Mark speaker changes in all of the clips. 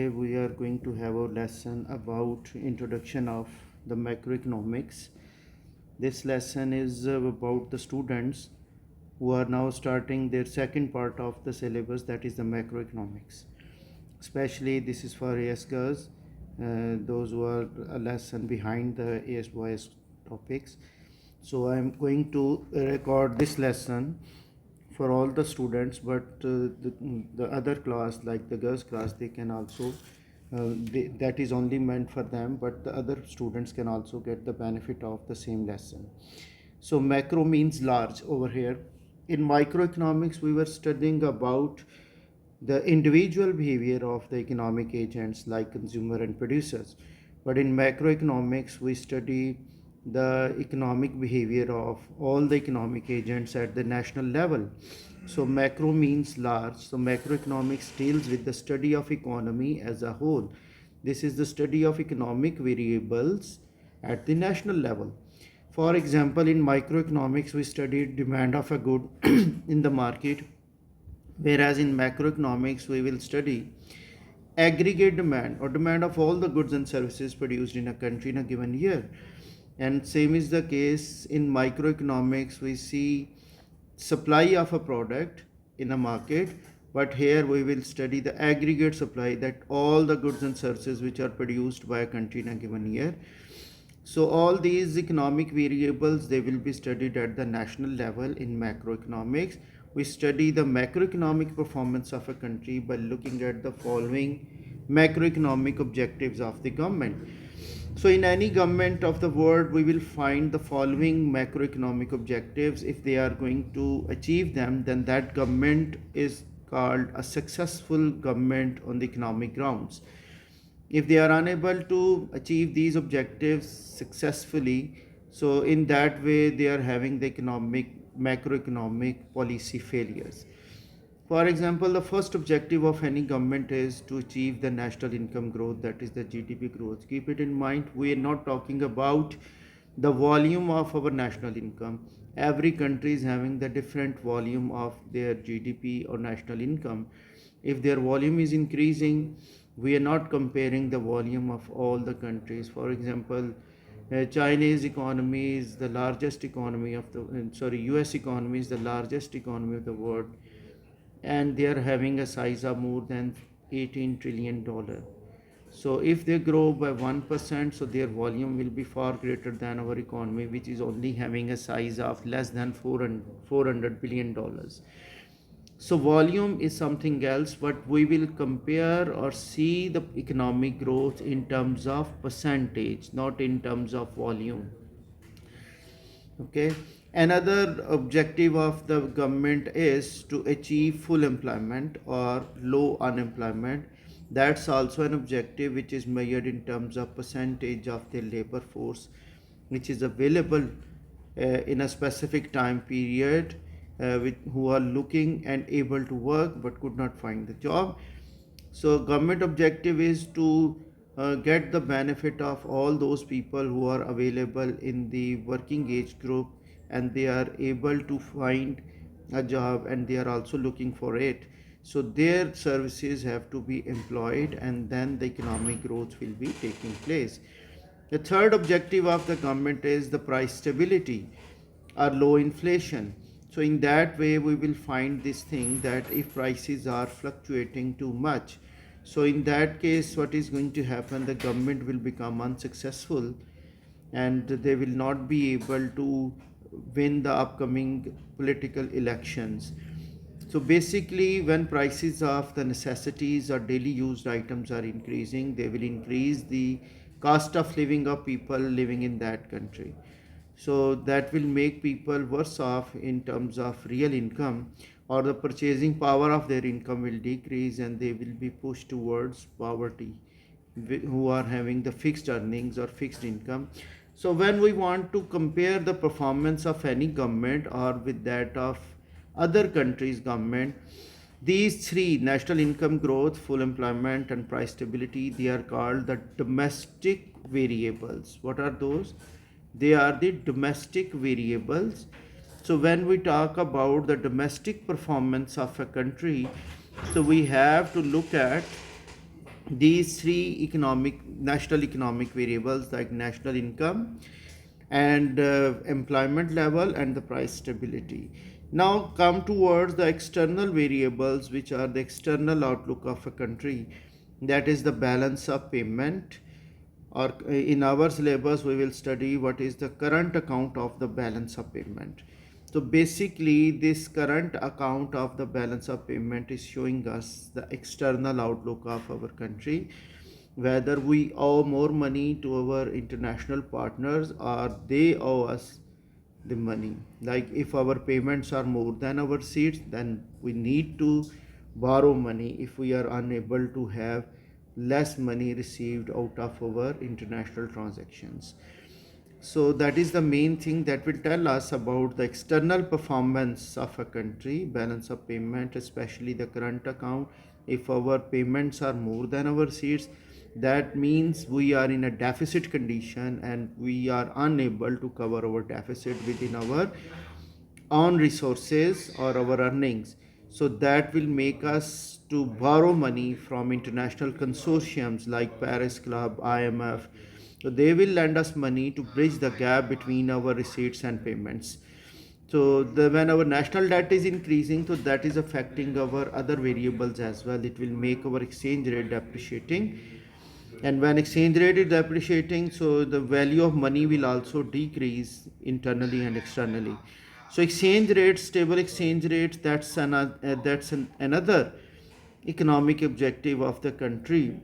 Speaker 1: We are going to have a lesson about introduction of the macroeconomics. This lesson is about the students who are now starting their second part of the syllabus, that is the macroeconomics. Especially this is for AS girls, those who are a lesson behind the AS boys topics. So I am going to record this lesson for all the students, but the other class, like the girls class, they can also that is only meant for them, but the other students can also get the benefit of the same lesson. So macro means large over here. In microeconomics we were studying about the individual behavior of the economic agents like consumer and producers, but in macroeconomics we study the economic behavior of all the economic agents at the national level. So macro means large. So macroeconomics deals with the study of economy as a whole. This is the study of economic variables at the national level. For example, in microeconomics we studied demand of a good in the market, whereas in macroeconomics we will study aggregate demand or demand of all the goods and services produced in a country in a given year. And same is the case in microeconomics. We see supply of a product in a market, but here we will study the aggregate supply, that all the goods and services which are produced by a country in a given year. So all these economic variables, they will be studied at the national level in macroeconomics. We study the macroeconomic performance of a country by looking at the following macroeconomic objectives of the government. So in any government of the world, we will find the following macroeconomic objectives. If they are going to achieve them, then that government is called a successful government on the economic grounds. If they are unable to achieve these objectives successfully, so in that way they are having the economic macroeconomic policy failures. For example, the first objective of any government is to achieve the national income growth, that is the GDP growth. Keep it in mind, we are not talking about the volume of our national income. Every country is having the different volume of their GDP or national income. If their volume is increasing, we are not comparing the volume of all the countries. For example, Chinese economy is the largest economy of the US economy is the largest economy of the world, and they are having a size of more than 18 trillion dollar. So if they grow by 1%, so their volume will be far greater than our economy, which is only having a size of less than 400 billion dollars. So volume is something else, but we will compare or see the economic growth in terms of percentage, not in terms of volume. Okay. Another objective of the government is to achieve full employment or low unemployment. That's also an objective which is measured in terms of percentage of the labor force which is available in a specific time period, who are looking and able to work but could not find the job. So government objective is to get the benefit of all those people who are available in the working age group, and they are able to find a job and they are also looking for it. So their services have to be employed, and then the economic growth will be taking place. The third objective of the government is the price stability or low inflation. So in that way we will find this thing, that if prices are fluctuating too much, so in that case what is going to happen, the government will become unsuccessful and they will not be able to win the upcoming political elections. So basically, when prices of the necessities or daily used items are increasing, they will increase the cost of living of people living in that country. So that will make people worse off in terms of real income, or the purchasing power of their income will decrease and they will be pushed towards poverty, who are having the fixed earnings or fixed income. So when we want to compare the performance of any government or with that of other countries' government, these three, national income growth, full employment and price stability, they are called the domestic variables. What are those? They are the domestic variables. So when we talk about the domestic performance of a country, so we have to look at these three national economic variables like national income and employment level and the price stability. Now come towards the external variables, which are the external outlook of a country, that is the balance of payment, or in our syllabus we will study what is the current account of the balance of payment. So basically this current account of the balance of payment is showing us the external outlook of our country, whether we owe more money to our international partners or they owe us the money. Like if our payments are more than our receipts, then we need to borrow money if we are unable to have less money received out of our international transactions. So that is the main thing that will tell us about the external performance of a country, balance of payment, especially the current account. If our payments are more than our receipts, that means we are in a deficit condition and we are unable to cover our deficit within our own resources or our earnings. So that will make us to borrow money from international consortiums like Paris Club, IMF. So they will lend us money to bridge the gap between our receipts and payments. So when our national debt is increasing, so that is affecting our other variables as well. It will make our exchange rate depreciating, and when exchange rate is depreciating, so the value of money will also decrease internally and externally. So exchange rate, stable exchange rate, another economic objective of the country.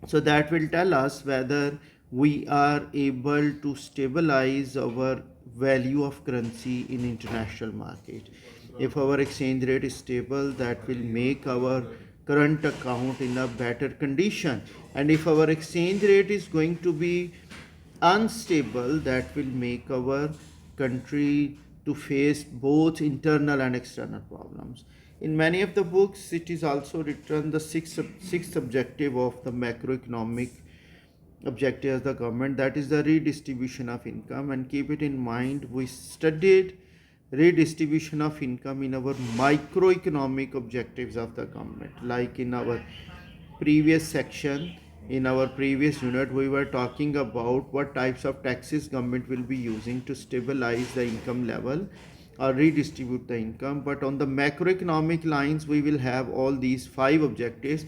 Speaker 1: So that will tell us whether we are able to stabilize our value of currency in international market. If our exchange rate is stable, that will make our current account in a better condition. And if our exchange rate is going to be unstable, that will make our country to face both internal and external problems. In many of the books, it is also written the sixth objective of the macroeconomic objective of the government, that is the redistribution of income. And keep it in mind, we studied redistribution of income in our microeconomic objectives of the government. Like in our previous section, in our previous unit, we were talking about what types of taxes government will be using to stabilize the income level or redistribute the income. But on the macroeconomic lines, we will have all these five objectives.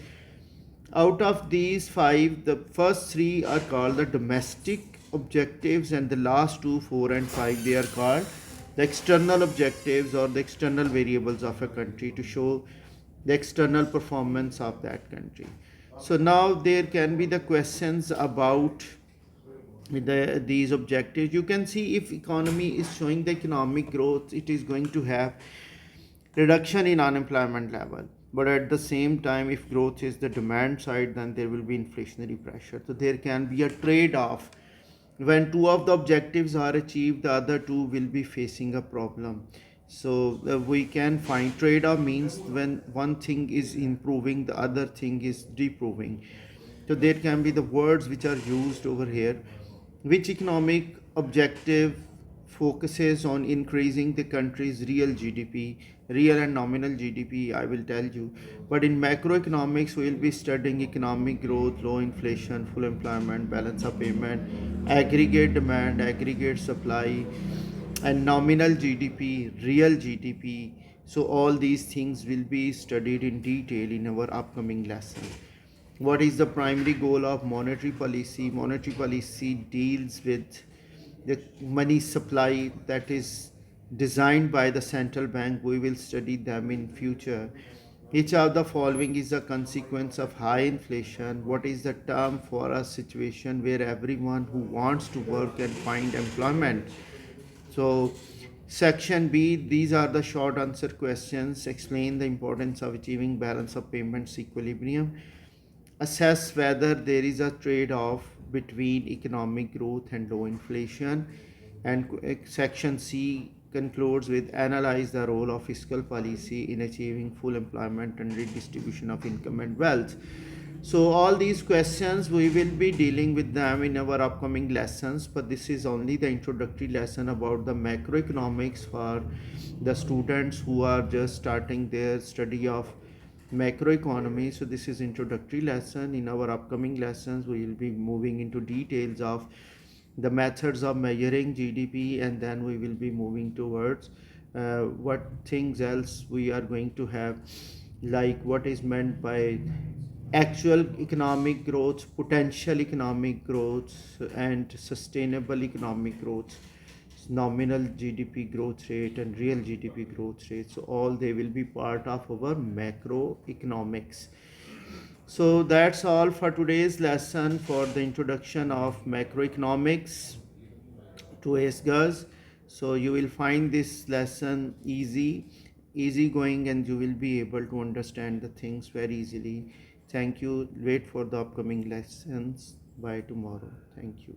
Speaker 1: Out of these five, the first three are called the domestic objectives, and the last two, 4 and 5, they are called the external objectives or the external variables of a country to show the external performance of that country. So now there can be the questions about these objectives. You can see if economy is showing the economic growth, it is going to have reduction in unemployment level. But at the same time, if growth is the demand side, then there will be inflationary pressure. So there can be a trade-off. When two of the objectives are achieved, the other two will be facing a problem. So we can find trade-off means when one thing is improving, the other thing is deproving. So there can be the words which are used over here. Which economic objective focuses on increasing the country's real GDP, real and nominal GDP, I will tell you. But in macroeconomics, we will be studying economic growth, low inflation, full employment, balance of payment, aggregate demand, aggregate supply, and nominal GDP, real GDP. So all these things will be studied in detail in our upcoming lesson. What is the primary goal of monetary policy? Monetary policy deals with the money supply that is designed by the central bank. We will study them in future. Each of the following is a consequence of high inflation. What is the term for a situation where everyone who wants to work can find employment? So, section B, these are the short answer questions. Explain the importance of achieving balance of payments equilibrium. Assess whether there is a trade off between economic growth and low inflation. And section C concludes with analyze the role of fiscal policy in achieving full employment and redistribution of income and wealth. So all these questions we will be dealing with them in our upcoming lessons, but this is only the introductory lesson about the macroeconomics for the students who are just starting their study of macroeconomy. So this is introductory lesson. In our upcoming lessons we will be moving into details of the methods of measuring GDP, and then we will be moving towards what things else we are going to have, like what is meant by actual economic growth, potential economic growth, and sustainable economic growth, nominal GDP growth rate and real GDP growth rate. So all they will be part of our macroeconomics. So that's all for today's lesson for the introduction of macroeconomics to ASGAs. So you will find this lesson easy going, and you will be able to understand the things very easily. Thank you. Wait for the upcoming lessons by tomorrow. Thank you.